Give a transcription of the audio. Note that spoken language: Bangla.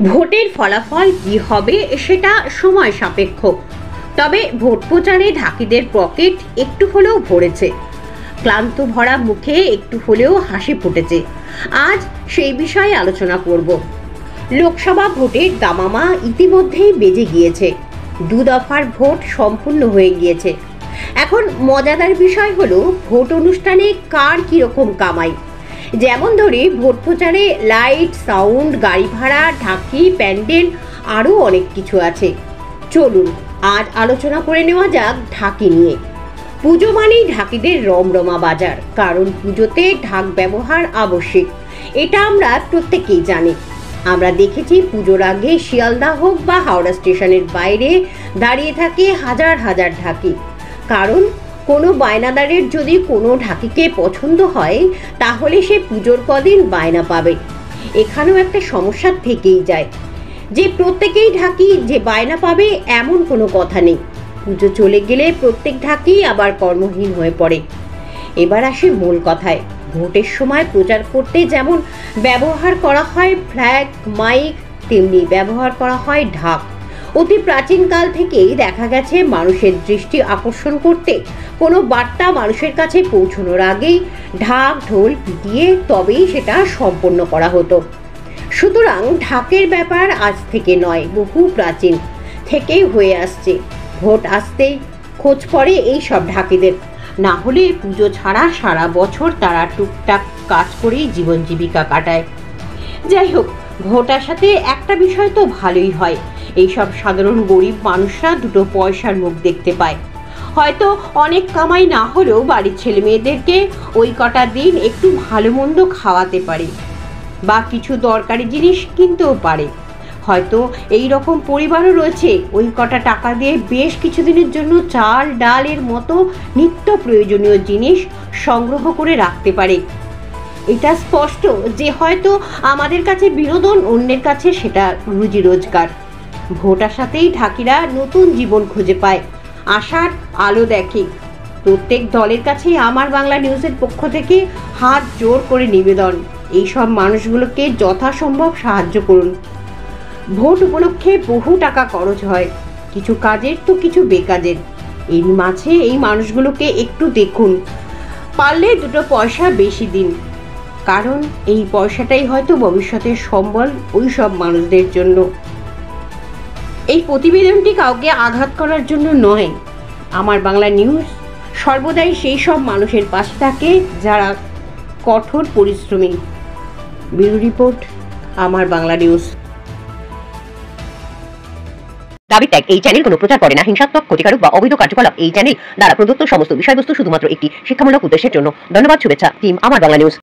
ভোটের ফলাফল কি হবে সেটা সময় সাপেক্ষ। তবে ভোট প্রচারে ঢাকিদের পকেট একটু হলেও ভরেছে, ক্লান্ত ভরা মুখে একটু হলেও হাসি ফুটেছে। আজ সেই বিষয়ে আলোচনা করব। লোকসভা ভোটের দামামা ইতিমধ্যেই বেজে গিয়েছে, 2 দফার ভোট সম্পূর্ণ হয়ে গিয়েছে। এখন মজাদার বিষয় হলো ভোট অনুষ্ঠানে কার কীরকম কামাই। যেমন ধরে ভোট প্রচারে লাইট, সাউন্ড, গাড়ি ভাড়া, ঢাকি, প্যান্ডেল, আরও অনেক কিছু আছে। চলুন আজ আলোচনা করে নেওয়া যাক ঢাকি নিয়ে। পুজো মানেই ঢাকিদের রমরমা বাজার, কারণ পুজোতে ঢাক ব্যবহার আবশ্যিক, এটা আমরা প্রত্যেকেই জানি। আমরা দেখেছি পুজোর আগে শিয়ালদা হোক বা হাওড়া স্টেশনের বাইরে দাঁড়িয়ে থাকে হাজার হাজার ঢাকি, কারণ কোনো বায়নাদারের যদি কোনো ঢাকিকে পছন্দ হয় তাহলে সে পুজোর কদিন বায়না পাবে। এখানেও একটা সমস্যা থেকেই যায় যে প্রত্যেকেই ঢাকি যে বায়না পাবে এমন কোনো কথা নেই। পুজো চলে গেলে প্রত্যেক ঢাকি আবার কর্মহীন হয়ে পড়ে। এবার আসে মূল কথায়। ভোটের সময় প্রচার করতে যেমন ব্যবহার করা হয় ফ্ল্যাগ, মাইক, তেমনি ব্যবহার করা হয় ঢাক। অতি প্রাচীনকাল থেকেই দেখা গেছে মানুষের দৃষ্টি আকর্ষণ করতে কোনো বার্তা মানুষের কাছে পৌঁছানোর আগেই ঢাক ঢোল পিটিয়ে তবেই সেটা সম্পন্ন করা হতো। সুতরাং ঢাকের ব্যাপার আজ থেকে নয়, বহু প্রাচীন থেকেই হয়ে আসছে। ভোট আসতেই খোঁজ পড়ে এই সব ঢাকিদের, না হলে পুজো ছাড়া সারা বছর তারা টুকটাক কাজ করেই জীবন জীবিকা কাটায়। যাই হোক, ভোট আসাতে একটা বিষয় তো ভালোই হয়, এইসব সাধারণ গরিব মানুষরা দুটো পয়সার মুখ দেখতে পায়। হয়তো অনেক কামাই না হলেও বাড়ির ছেলে মেয়েদেরকে ওই কটা দিন একটু ভালো মন্দ খাওয়াতে পারে বা কিছু দরকারি জিনিস কিনতেও পারে। হয়তো এই রকম পরিবারও রয়েছে ওই কটা টাকা দিয়ে বেশ কিছুদিনের জন্য চাল ডালের মতো নিত্য প্রয়োজনীয় জিনিস সংগ্রহ করে রাখতে পারে। এটা স্পষ্ট যে হয়তো আমাদের কাছে বিনোদন, অন্যের কাছে সেটা রুজি রোজগার। ভোট আসাতেই ঢাকিরা নতুন জীবন খুঁজে পায়, আশার আলো দেখে। প্রত্যেক দলের কাছেই আমার বাংলা নিউজের পক্ষ থেকে হাত জোর করে নিবেদন, এই সব মানুষগুলোকে যথাসম্ভব সাহায্য করুন। ভোট উপলক্ষে বহু টাকা খরচ হয়, কিছু কাজের তো কিছু বেকাজের। এর মাঝে এই মানুষগুলোকে একটু দেখুন, পারলে 2 পয়সা বেশি দিন, কারণ এই পয়সাটাই হয়তো ভবিষ্যতের সম্বল ওই সব মানুষদের জন্য। এই প্রতিবেদনটি কাউকে আঘাত করার জন্য নয়। আমার বাংলা নিউজ সর্বদাই সেই সব মানুষের পাশে থাকে যারা কঠোর পরিশ্রমী। ব্যুরো রিপোর্ট, আমার বাংলা নিউজ। দাবি ত্যাগ। এই চ্যানেল কোনো প্রচার করে না হিংসাত্মক, ক্ষতিকারক বা অবৈধ কার্যকলাপ। এই চ্যানেল দ্বারা প্রদত্ত সমস্ত বিষয়বস্তু শুধুমাত্র একটি শিক্ষামূলক উদ্দেশ্যের জন্য। ধন্যবাদ। শুভেচ্ছা টিম আমার বাংলা নিউজ।